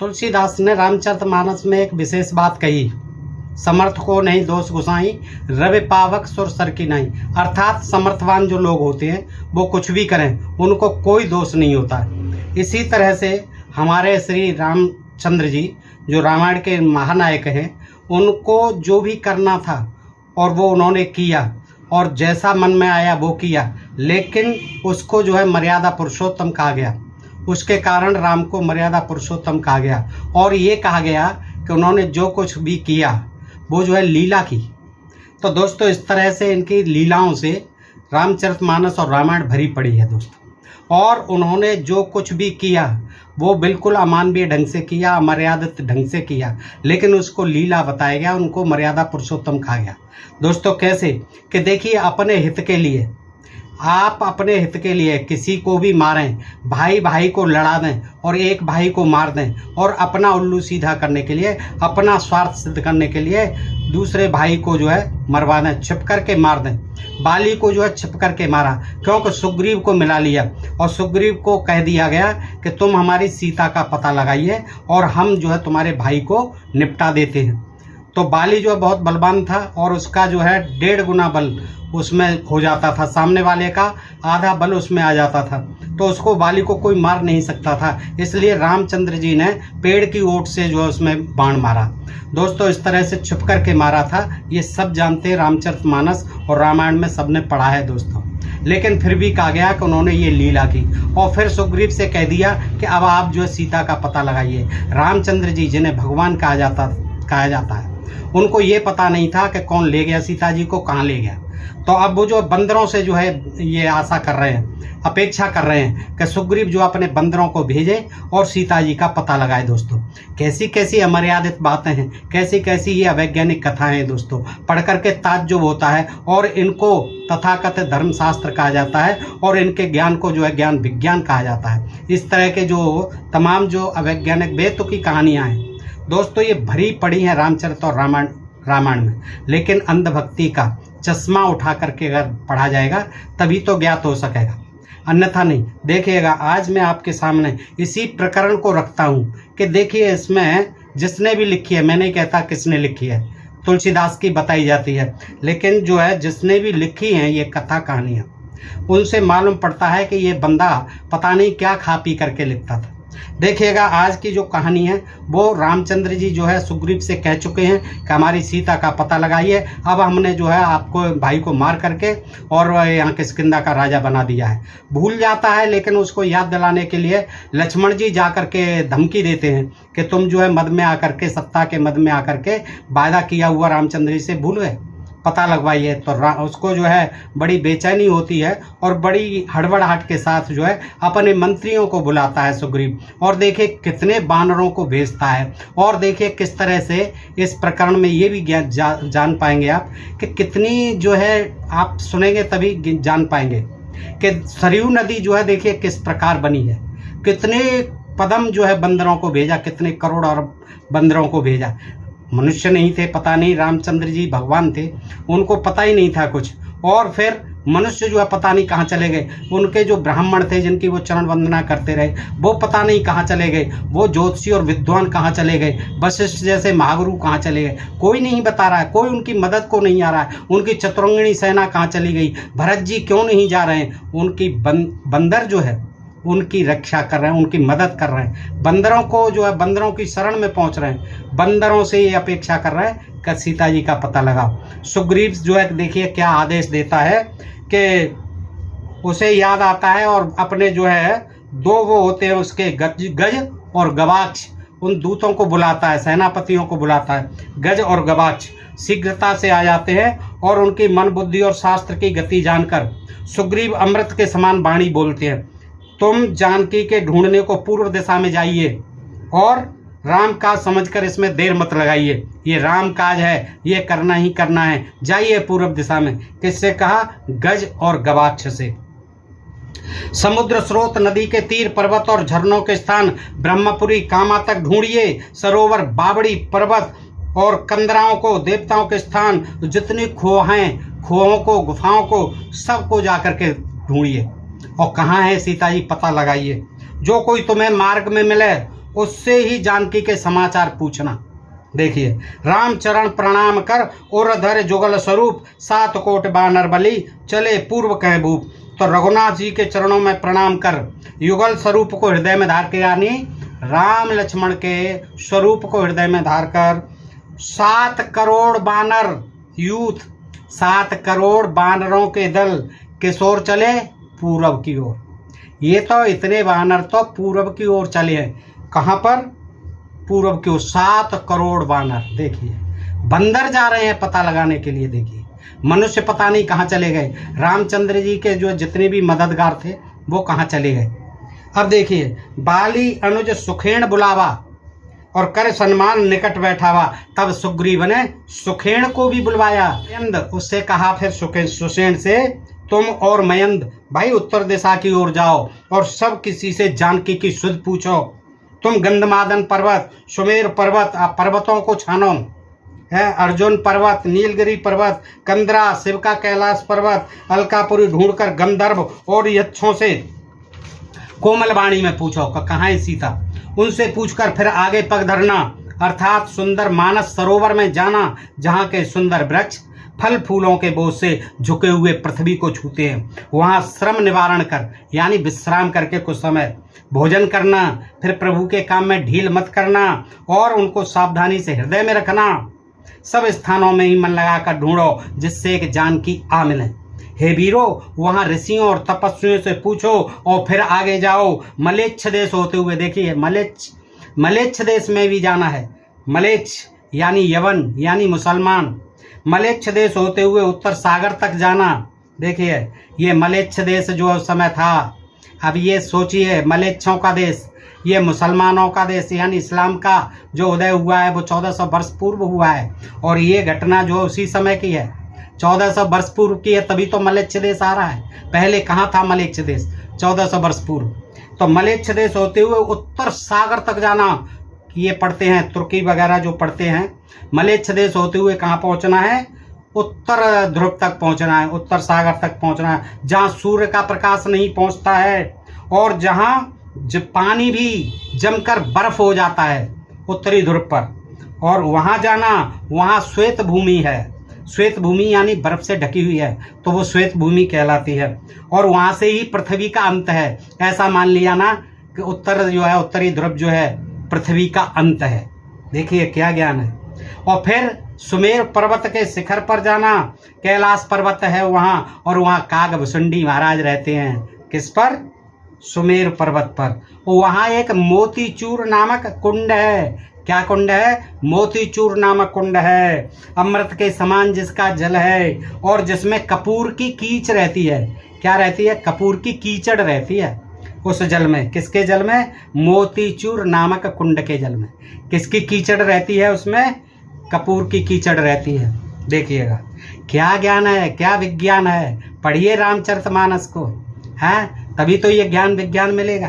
तुलसीदास ने रामचरितमानस में एक विशेष बात कही, समर्थ को नहीं दोष गुसाई, रवि पावक सुर सर की नहीं। अर्थात समर्थवान जो लोग होते हैं वो कुछ भी करें, उनको कोई दोष नहीं होता है। इसी तरह से हमारे श्री रामचंद्र जी जो रामायण के महानायक हैं, उनको जो भी करना था और वो उन्होंने किया, और जैसा मन में आया वो किया, लेकिन उसको जो है मर्यादा पुरुषोत्तम कहा गया। उसके कारण राम को मर्यादा पुरुषोत्तम कहा गया, और ये कहा गया कि उन्होंने जो कुछ भी किया वो जो है लीला की। तो दोस्तों इस तरह से इनकी लीलाओं से रामचरितमानस और रामायण भरी पड़ी है दोस्तों। और उन्होंने जो कुछ भी किया वो बिल्कुल अमानवीय ढंग से किया, अमर्यादित ढंग से किया, लेकिन उसको लीला बताया गया, उनको मर्यादा पुरुषोत्तम कहा गया। दोस्तों कैसे कि देखिए, अपने हित के लिए, आप अपने हित के लिए किसी को भी मारें, भाई भाई को लड़ा दें और एक भाई को मार दें, और अपना उल्लू सीधा करने के लिए, अपना स्वार्थ सिद्ध करने के लिए दूसरे भाई को जो है मरवा दें, छिप करके मार दें। बाली को जो है छिप करके मारा, क्योंकि सुग्रीव को मिला लिया और सुग्रीव को कह दिया गया कि तुम हमारी सीता का पता लगाइए और हम जो है तुम्हारे भाई को निपटा देते हैं। तो बाली जो है बहुत बलवान था और उसका जो है 1.5 गुना बल उसमें हो जाता था, सामने वाले का आधा बल उसमें आ जाता था, तो उसको बाली को कोई मार नहीं सकता था। इसलिए रामचंद्र जी ने पेड़ की ओट से जो है उसमें बाण मारा। दोस्तों इस तरह से छुप करके मारा था, ये सब जानते हैं, रामचरितमानस और रामायण में सबने पढ़ा है दोस्तों। लेकिन फिर भी कहा गया कि उन्होंने ये लीला की, और फिर सुग्रीव से कह दिया कि अब आप जो है सीता का पता लगाइए। रामचंद्र जी जिन्हें भगवान कहा जाता है, उनको ये पता नहीं था कि कौन ले गया सीता जी को, कहाँ ले गया। तो अब वो जो बंदरों से जो है ये आशा कर रहे हैं, अपेक्षा कर रहे हैं कि सुग्रीव जो अपने बंदरों को भेजे और सीता जी का पता लगाए। दोस्तों कैसी कैसी अमर्यादित बातें हैं, कैसी कैसी ये अवैज्ञानिक कथाएं हैं दोस्तों, पढ़ करके ताज्जुब होता है। और इनको तथाकथित धर्मशास्त्र कहा जाता है और इनके ज्ञान को जो है ज्ञान विज्ञान कहा जाता है। इस तरह के जो तमाम जो अवैज्ञानिक बेतुकी कहानियाँ हैं दोस्तों, ये भरी पड़ी हैं रामचरित और रामायण में। लेकिन अंधभक्ति का चश्मा उठा करके अगर पढ़ा जाएगा तभी तो ज्ञात हो सकेगा, अन्यथा नहीं। देखिएगा, आज मैं आपके सामने इसी प्रकरण को रखता हूँ कि देखिए, इसमें जिसने भी लिखी है, मैं नहीं कहता किसने लिखी है, तुलसीदास की बताई जाती है, लेकिन जो है जिसने भी लिखी हैं ये कथा कहानियाँ, उनसे मालूम पड़ता है कि ये बंदा पता नहीं क्या खा पी करके लिखता था। देखिएगा, आज की जो कहानी है वो रामचंद्र जी जो है सुग्रीव से कह चुके हैं कि हमारी सीता का पता लगाइए। अब हमने जो है आपको भाई को मार करके और यहाँ किष्किंधा का राजा बना दिया है। भूल जाता है, लेकिन उसको याद दिलाने के लिए लक्ष्मण जी जा करके धमकी देते हैं कि तुम जो है मद में आकर के, सत्ता के मद में आकर के वायदा किया हुआ रामचंद्र जी से भूल गए, पता लगवाइए। तो उसको जो है बड़ी बेचैनी होती है और बड़ी हड़बड़ाहट के साथ जो है अपने मंत्रियों को बुलाता है सुग्रीव, और देखिए कितने बानरों को भेजता है। और देखिए किस तरह से इस प्रकरण में ये भी जान पाएंगे आप कि कितनी जो है, आप सुनेंगे तभी जान पाएंगे कि सरयू नदी जो है देखिए किस प्रकार बनी है। कितने पदम जो है बंदरों को भेजा, कितने करोड़ और बंदरों को भेजा। मनुष्य नहीं थे, पता नहीं, रामचंद्र जी भगवान थे, उनको पता ही नहीं था कुछ। और फिर मनुष्य जो है पता नहीं कहाँ चले गए, उनके जो ब्राह्मण थे जिनकी वो चरण वंदना करते रहे वो पता नहीं कहाँ चले गए, वो ज्योतिषी और विद्वान कहाँ चले गए, वशिष्ठ जैसे महागुरु कहाँ चले गए, कोई नहीं बता रहा है, कोई उनकी मदद को नहीं आ रहा है। उनकी चतुरंगिणी सेना कहाँ चली गई, भरत जी क्यों नहीं जा रहे हैं, उनकी बंदर जो है उनकी रक्षा कर रहे हैं, उनकी मदद कर रहे हैं, बंदरों को जो है बंदरों की शरण में पहुंच रहे हैं, बंदरों से ये अपेक्षा कर रहे हैं कि सीता जी का पता लगाओ। सुग्रीव जो है देखिए क्या आदेश देता है कि उसे याद आता है और अपने जो है 2 वो होते हैं उसके गज और गवाक्ष, उन दूतों को बुलाता है, सेनापतियों को बुलाता है। गज और गवाक्ष शीघ्रता से आ जाते हैं और उनकी मन बुद्धि और शास्त्र की गति जानकर सुग्रीव अमृत के समान वाणी बोलते हैं, तुम जानकी के ढूंढने को पूर्व दिशा में जाइए और राम काज समझकर इसमें देर मत लगाइए। ये राम काज है, ये करना ही करना है, जाइए पूर्व दिशा में। किससे कहा? गज और गवाक्ष से। समुद्र स्रोत, नदी के तीर, पर्वत और झरनों के स्थान, ब्रह्मपुरी कामा तक ढूंढिए, सरोवर, बावड़ी, पर्वत और कंदराओं को, देवताओं के स्थान, जितनी खोहें, खोहों को, गुफाओं को, सबको जाकर के ढूंढिए और कहाँ है सीता जी पता लगाइए। जो कोई तुम्हें मार्ग में मिले उससे ही जानकी के समाचार पूछना। देखिए, रामचरण प्रणाम कर और धर जुगल स्वरूप, 7 कोट बानर बली चले पूर्व कह भूप। तो रघुनाथ जी के चरणों में प्रणाम कर युगल स्वरूप को हृदय में धार के, यानी राम लक्ष्मण के स्वरूप को हृदय में धार कर 7 करोड़ बानर यूथ, 7 करोड़ बानरों के दल किस ओर चले? पूर्व की ओर। ये तो इतने बानर तो पूर्व की ओर चले हैं। कहाँ पर? पूर्व की ओर 7 करोड़ बानर। देखिए, बंदर जा रहे हैं पता लगाने के लिए। देखिए, मनुष्य पता नहीं कहाँ चले गए। रामचंद्र जी के जो जितने भी मददगार थे वो कहाँ चले गए। अब देखिए, बाली अनुज सुखेण बुलावा और कर सम्मान निकट बैठावा। तब सुग्रीव ने सुखेण को भी बुलवाया। मयंद उससे कहा फिर सुसेन से, तुम और मयंद भाई उत्तर दिशा की ओर जाओ और सब किसी से जानकी की सुध पूछो। तुम गंधमादन पर्वत, सुमेर पर्वत, पर्वतों को छानो है, अर्जुन पर्वत, नीलगिरी पर्वत, कंदरा, शिव का कैलाश पर्वत, अलकापुरी ढूंढकर गंधर्व और यक्षों से कोमलवाणी में पूछो कहाँ है सीता। उनसे पूछकर फिर आगे पग धरना, अर्थात सुंदर मानस सरोवर में जाना, जहाँ के सुंदर वृक्ष फल फूलों के बोझ से झुके हुए पृथ्वी को छूते हैं। वहाँ श्रम निवारण कर, यानी विश्राम करके कुछ समय भोजन करना, फिर प्रभु के काम में ढील मत करना और उनको सावधानी से हृदय में रखना। सब स्थानों में ही मन लगाकर ढूंढो जिससे एक जानकी आ मिले। हे वीरो, वहाँ ऋषियों और तपस्वियों से पूछो और फिर आगे जाओ। मलेच्छ देश होते हुए, देखिए मलेच्छ देश में भी जाना है। मलेच्छ यानी यवन यानी मुसलमान। मलेच्छ देश होते हुए उत्तर सागर तक जाना। देखिए, ये मलेच्छ देश जो उस समय था, अब ये सोचिए मलेच्छों का देश, ये मुसलमानों का देश, यानी इस्लाम का जो उदय हुआ है वो 1400 वर्ष पूर्व हुआ है। और ये घटना जो उसी समय की है, 1400 वर्ष पूर्व की है, तभी तो मलेच्छ देश आ रहा है। पहले कहाँ था मलेच्छ देश? 1400 वर्ष पूर्व। तो मलेच्छ देश होते हुए उत्तर सागर तक जाना। ये पढ़ते हैं तुर्की वगैरह जो पढ़ते हैं, मलेच्छ देश होते हुए कहाँ पहुँचना है? उत्तर ध्रुव तक पहुँचना है, उत्तर सागर तक पहुँचना है, जहाँ सूर्य का प्रकाश नहीं पहुँचता है और जहाँ पानी भी जमकर बर्फ हो जाता है उत्तरी ध्रुव पर। और वहाँ जाना, वहाँ श्वेत भूमि है। श्वेत भूमि यानी बर्फ से ढकी हुई है, तो वो श्वेत भूमि कहलाती है। और वहाँ से ही पृथ्वी का अंत है। ऐसा मान लिया ना कि उत्तर जो है, उत्तरी ध्रुव जो है पृथ्वी का अंत है। देखिए क्या ज्ञान है। और फिर सुमेर पर्वत के शिखर पर जाना, कैलाश पर्वत है वहाँ, और वहाँ कागभूषुंडी महाराज रहते हैं। किस पर? सुमेर पर्वत पर। वहाँ एक मोतीचूर नामक कुंड है। क्या कुंड है? मोतीचूर नामक कुंड है, अमृत के समान जिसका जल है और जिसमें कपूर की कीच रहती है। क्या रहती है? कपूर की कीचड़ रहती है उस जल में। किसके जल में? मोतीचूर नामक कुंड के जल में। किसकी कीचड़ रहती है उसमें? कपूर की कीचड़ रहती है। देखिएगा क्या ज्ञान है, क्या विज्ञान है। पढ़िए रामचरितमानस को, है तभी तो ये ज्ञान विज्ञान मिलेगा।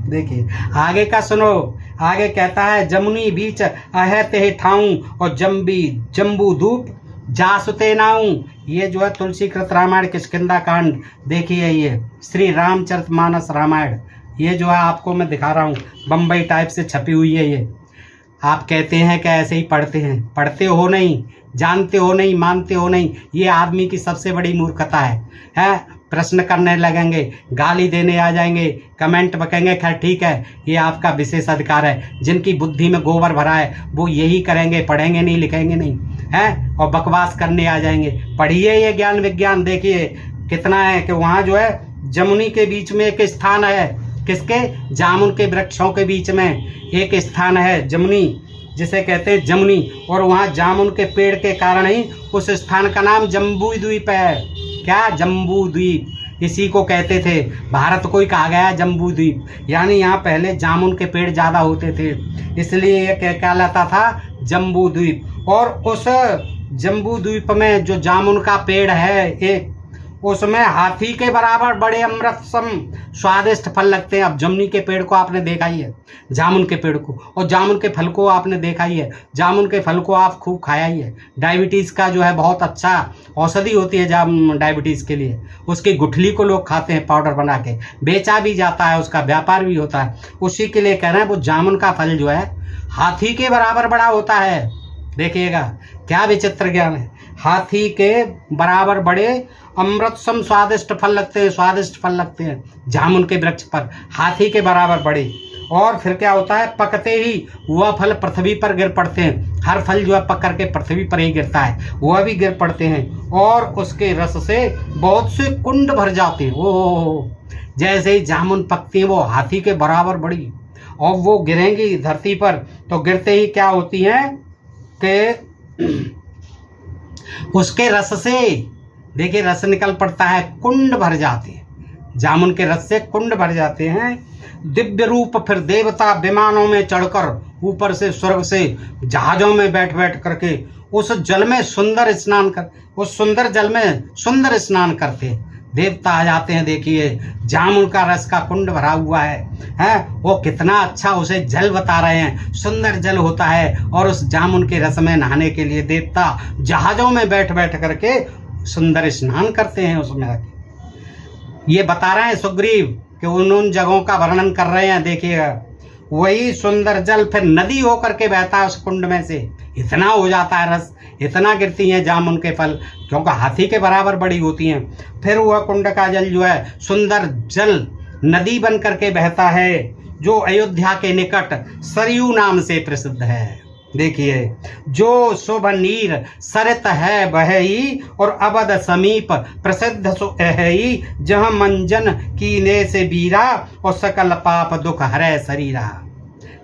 देखिए आगे का सुनो। आगे कहता है, जमुनी बीच अह ते ठाऊं और जम्बू धूप जासुते नाऊं। ये जो है तुलसीकृत रामायण किष्किंधा कांड। देखिए ये श्री रामचरितमानस रामायण, ये जो है आपको मैं दिखा रहा हूँ, बम्बई टाइप से छपी हुई है। ये आप कहते हैं कि ऐसे ही पढ़ते हैं, पढ़ते हो नहीं, जानते हो नहीं, मानते हो नहीं। ये आदमी की सबसे बड़ी मूर्खता है। प्रश्न करने लगेंगे, गाली देने आ जाएंगे, कमेंट बकेंगे। खैर ठीक है, ये आपका विशेष अधिकार है। जिनकी बुद्धि में गोबर भरा है वो यही करेंगे, पढ़ेंगे नहीं, लिखेंगे नहीं, है और बकवास करने आ जाएंगे। पढ़िए ये ज्ञान विज्ञान। देखिए कितना है कि वहाँ जो है जमुनी के बीच में एक स्थान है। किसके? जामुन के वृक्षों के बीच में एक स्थान है जमुनी, जिसे कहते हैं जमुनी। और वहाँ जामुन के पेड़ के कारण ही उस स्थान का नाम जम्बू द्वीप है। क्या? जम्बू द्वीप। इसी को कहते थे, भारत को ही कहा गया जम्बू द्वीप। यानी यहाँ पहले जामुन के पेड़ ज़्यादा होते थे, इसलिए ये कहलाता था जम्बू द्वीप। और उस जम्बू द्वीप में जो जामुन का पेड़ है एक, उसमें हाथी के बराबर बड़े अमृत सम स्वादिष्ट फल लगते हैं। अब जामुन के पेड़ को आपने देखा ही है, जामुन के पेड़ को, और जामुन के फल को आपने देखा ही है। जामुन के फल को आप खूब खाया ही है। डायबिटीज़ का जो है बहुत अच्छा औषधि होती है डायबिटीज़ के लिए। उसकी गुठली को लोग खाते हैं पाउडर बना के, बेचा भी जाता है, उसका व्यापार भी होता है। उसी के लिए कह रहे हैं वो जामुन का फल जो है हाथी के बराबर बड़ा होता है। देखिएगा क्या विचित्र ज्ञान है। हाथी के बराबर बड़े अमृत सम स्वादिष्ट फल लगते हैं, स्वादिष्ट फल लगते हैं जामुन के वृक्ष पर, हाथी के बराबर बड़े। और फिर क्या होता है, पकते ही वह फल पृथ्वी पर गिर पड़ते हैं। हर फल जो है पक करके पृथ्वी पर ही गिरता है, वह भी गिर पड़ते हैं और उसके रस से बहुत से कुंड भर जाते हैं। ओह, जैसे ही जामुन पकती हैं वो हाथी के बराबर बड़ी, और वो गिरेंगी धरती पर तो गिरते ही क्या होती हैं कि उसके रस से, देखिए रस निकल पड़ता है, कुंड भर जाते हैं। जामुन के रस से कुंड भर जाते हैं। दिव्य रूप फिर देवता विमानों में चढ़कर, ऊपर से स्वर्ग से जहाजों में बैठ बैठ करके उस जल में सुंदर स्नान कर, उस सुंदर जल में सुंदर स्नान करते हैं। देवता आ जाते हैं। देखिए जामुन का रस का कुंड भरा हुआ है वो कितना अच्छा उसे जल बता रहे हैं, सुंदर जल होता है। और उस जामुन के रस में नहाने के लिए देवता जहाजों में बैठ बैठ करके सुंदर स्नान करते हैं उसमें। ये बता रहे हैं सुग्रीव कि उन जगहों का वर्णन कर रहे हैं। देखिएगा वही सुंदर जल फिर नदी होकर के बहता है उस कुंड में से। इतना हो जाता है रस, इतना गिरती हैं जामुन के फल, क्योंकि हाथी के बराबर बड़ी होती हैं। फिर वह कुंड का जल जो है सुंदर जल नदी बन करके बहता है, जो अयोध्या के निकट सरयू नाम से प्रसिद्ध है। देखिए जो शुभ नीर सरित है बहई, और अवध समीप प्रसिद्ध सो एहई, जहाँ मंजन कीने से बीरा, और सकल पाप दुख हरे शरीरा।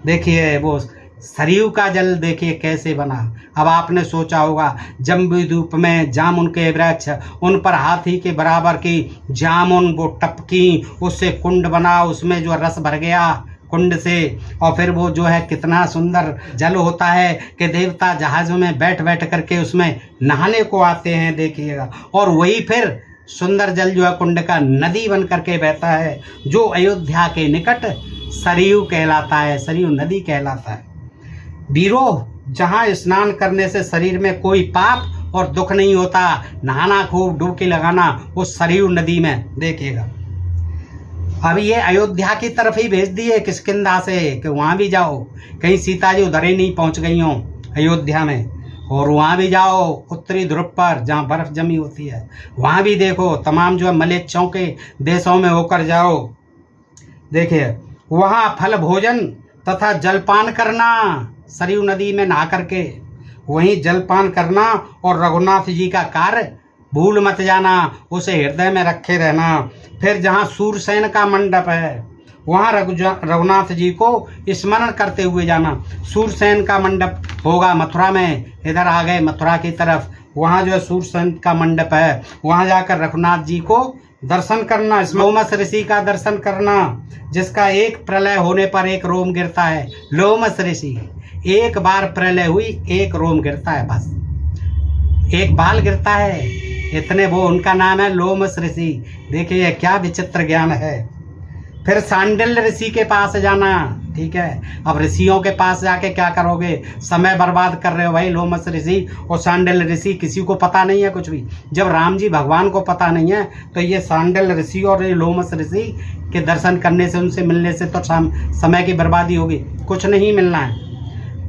देखिए वो सरयू का जल देखिए कैसे बना। अब आपने सोचा होगा जम्बूद्वीप में जामुन के वृक्ष, उन पर हाथी के बराबर की जामुन वो टपकी, उससे कुंड बना, उसमें जो रस भर गया कुंड से, और फिर वो जो है कितना सुंदर जल होता है कि देवता जहाज़ों में बैठ बैठ करके उसमें नहाने को आते हैं। देखिएगा और वही फिर सुंदर जल जो है कुंड का नदी बन करके बहता है, जो अयोध्या के निकट सरयू कहलाता है, सरयू नदी कहलाता है। वीरों, जहाँ स्नान करने से शरीर में कोई पाप और दुख नहीं होता, नहाना खूब डुबकी लगाना उस सरयू नदी में। देखिएगा अब ये अयोध्या की तरफ ही भेज दिए किष्किंधा से कि वहाँ भी जाओ, कहीं सीता जी उधर ही नहीं पहुँच गई हों अयोध्या में, और वहाँ भी जाओ उत्तरी ध्रुव पर जहाँ बर्फ़ जमी होती है, वहाँ भी देखो, तमाम जो है मलेच्छों के देशों में होकर जाओ। देखिए वहाँ फल भोजन तथा जलपान करना, सरयू नदी में नहा करके वहीं जलपान करना, और रघुनाथ जी का कार्य भूल मत जाना, उसे हृदय में रखे रहना। फिर जहाँ सूरसेन का मंडप है वहाँ रघुनाथ जी को स्मरण करते हुए जाना। सूरसेन का मंडप होगा मथुरा में, इधर आ गए मथुरा की तरफ, वहाँ जो है सूरसेन का मंडप है, वहाँ जाकर रघुनाथ जी को दर्शन करना, लोमस ऋषि का दर्शन करना, जिसका एक प्रलय होने पर एक रोम गिरता है। लोमस ऋषि, एक बार प्रलय हुई एक रोम गिरता है, बस एक बाल गिरता है, इतने वो उनका नाम है लोमस ऋषि। देखिए क्या विचित्र ज्ञान है। फिर सांडिल्य ऋषि के पास जाना, ठीक है। अब ऋषियों के पास जाके क्या करोगे, समय बर्बाद कर रहे हो भाई। लोमस ऋषि और सांडिल्य ऋषि किसी को पता नहीं है कुछ भी। जब राम जी भगवान को पता नहीं है तो ये सांडिल्य ऋषि और ये लोमस ऋषि के दर्शन करने से, उनसे मिलने से तो समय की बर्बादी होगी, कुछ नहीं मिलना है।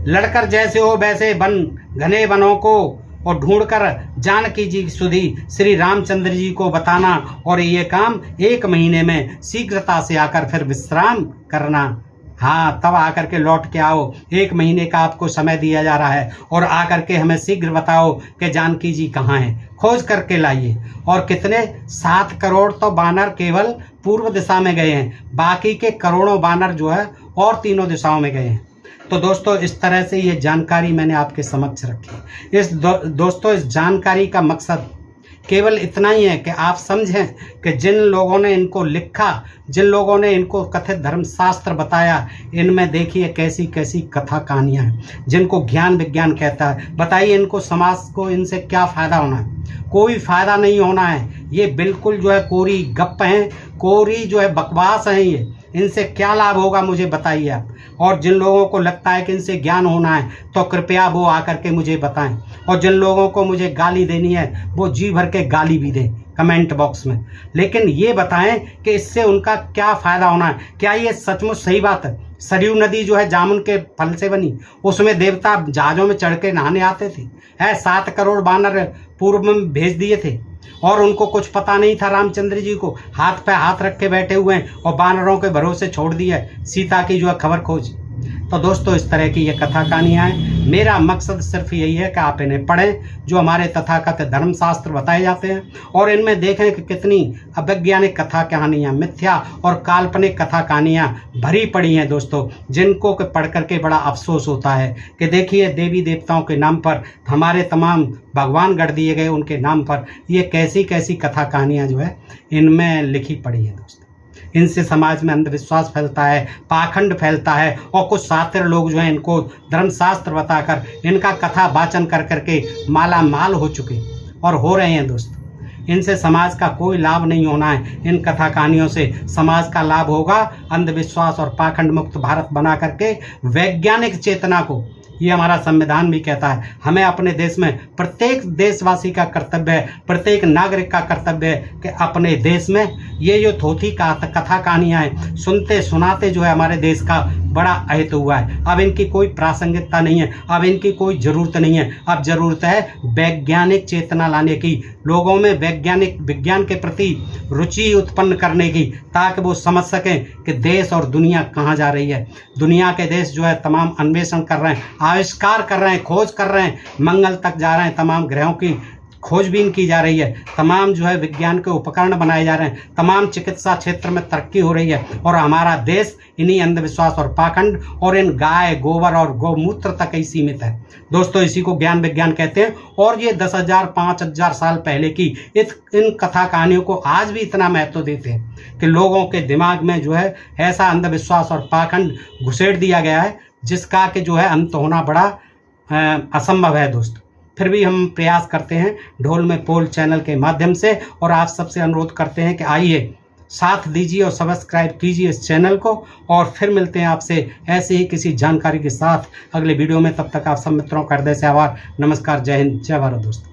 लड़कर जैसे हो वैसे बन घने वनों को और ढूंढकर जानकी जी सुधी श्री रामचंद्र जी को बताना, और ये काम 1 महीने में शीघ्रता से आकर फिर विश्राम करना। हाँ, तब आकर के लौट के आओ, 1 महीने का आपको समय दिया जा रहा है, और आकर के हमें शीघ्र बताओ कि जानकी जी कहाँ हैं, खोज करके लाइए। और कितने 7 करोड़ तो बानर केवल पूर्व दिशा में गए हैं, बाकी के करोड़ों बानर जो है और तीनों दिशाओं में गए हैं। तो दोस्तों इस तरह से ये जानकारी मैंने आपके समक्ष रखी। दोस्तों इस जानकारी का मकसद केवल इतना ही है कि आप समझें कि जिन लोगों ने इनको लिखा, जिन लोगों ने इनको कथित धर्मशास्त्र बताया, इनमें देखिए कैसी कैसी कथा कहानियाँ हैं, जिनको ज्ञान विज्ञान कहता है। बताइए इनको, समाज को इनसे क्या फ़ायदा होना है? कोई फ़ायदा नहीं होना है। ये बिल्कुल जो है कोरी गप हैं, कोरी जो है बकवास हैं। ये इनसे क्या लाभ होगा मुझे बताइए आप। और जिन लोगों को लगता है कि इनसे ज्ञान होना है तो कृपया वो आकर के मुझे बताएं। और जिन लोगों को मुझे गाली देनी है वो जी भर के गाली भी दें कमेंट बॉक्स में, लेकिन ये बताएं कि इससे उनका क्या फ़ायदा होना है। क्या ये सचमुच सही बात है? सरयू नदी जो है जामुन के फल से बनी, उसमें देवता जहाज़ों में चढ़ के नहाने आते थे। 7 करोड़ बानर पूर्व में भेज दिए थे और उनको कुछ पता नहीं था। रामचंद्र जी को हाथ पे हाथ रख के बैठे हुए हैं और बानरों के भरोसे छोड़ दिया है सीता की जो है खबर खोज। तो दोस्तों इस तरह की ये कथा कहानियाँ हैं। मेरा मकसद सिर्फ यही है कि आप इन्हें पढ़ें, जो हमारे तथाकथित धर्मशास्त्र बताए जाते हैं, और इनमें देखें कि कितनी अवैज्ञानिक कथा कहानियाँ, मिथ्या और काल्पनिक कथा कहानियाँ भरी पड़ी हैं दोस्तों, जिनको कि पढ़ करके बड़ा अफसोस होता है कि देखिए देवी देवताओं के नाम पर, हमारे तमाम भगवान गढ़ दिए गए उनके नाम पर ये कैसी कैसी कथा कहानियाँ जो है इनमें लिखी पड़ी हैं दोस्तों। इनसे समाज में अंधविश्वास फैलता है, पाखंड फैलता है, और कुछ शातिर लोग जो हैं इनको धर्मशास्त्र बताकर इनका कथा वाचन कर करके माला माल हो चुके और हो रहे हैं दोस्तों। इनसे समाज का कोई लाभ नहीं होना है। इन कथा कहानियों से समाज का लाभ होगा अंधविश्वास और पाखंड मुक्त भारत बना करके वैज्ञानिक चेतना को। ये हमारा संविधान भी कहता है, हमें अपने देश में प्रत्येक देशवासी का कर्तव्य है, प्रत्येक नागरिक का कर्तव्य है कि अपने देश में ये जो थोथी कथा कहानियाँ हैं सुनते सुनाते जो है हमारे देश का बड़ा अहित हुआ है। अब इनकी कोई प्रासंगिकता नहीं है, अब इनकी कोई ज़रूरत नहीं है। अब ज़रूरत है वैज्ञानिक चेतना लाने की, लोगों में वैज्ञानिक विज्ञान के प्रति रुचि उत्पन्न करने की, ताकि वो समझ सकें कि देश और दुनिया कहाँ जा रही है। दुनिया के देश जो है तमाम अन्वेषण कर रहे हैं, आविष्कार कर रहे हैं, खोज कर रहे हैं, मंगल तक जा रहे हैं, तमाम ग्रहों की खोजबीन की जा रही है, तमाम जो है विज्ञान के उपकरण बनाए जा रहे हैं, तमाम चिकित्सा क्षेत्र में तरक्की हो रही है, और हमारा देश इन्हीं अंधविश्वास और पाखंड और इन गाय गोबर और गौमूत्र तक ही सीमित है दोस्तों। इसी को ज्ञान विज्ञान कहते हैं। और ये 10,000 5,000 साल पहले की इन कथा कहानियों को आज भी इतना महत्व देते हैं कि लोगों के दिमाग में जो है ऐसा अंधविश्वास और पाखंड घुसेड़ दिया गया है जिसका कि जो है अंत होना बड़ा असंभव है दोस्तों। फिर भी हम प्रयास करते हैं ढोल में पोल चैनल के माध्यम से, और आप सबसे अनुरोध करते हैं कि आइए साथ दीजिए और सब्सक्राइब कीजिए इस चैनल को। और फिर मिलते हैं आपसे ऐसे ही किसी जानकारी के साथ अगले वीडियो में। तब तक आप सब मित्रों का हृदय से आभार। नमस्कार, जय हिंद, जय भारत दोस्तों।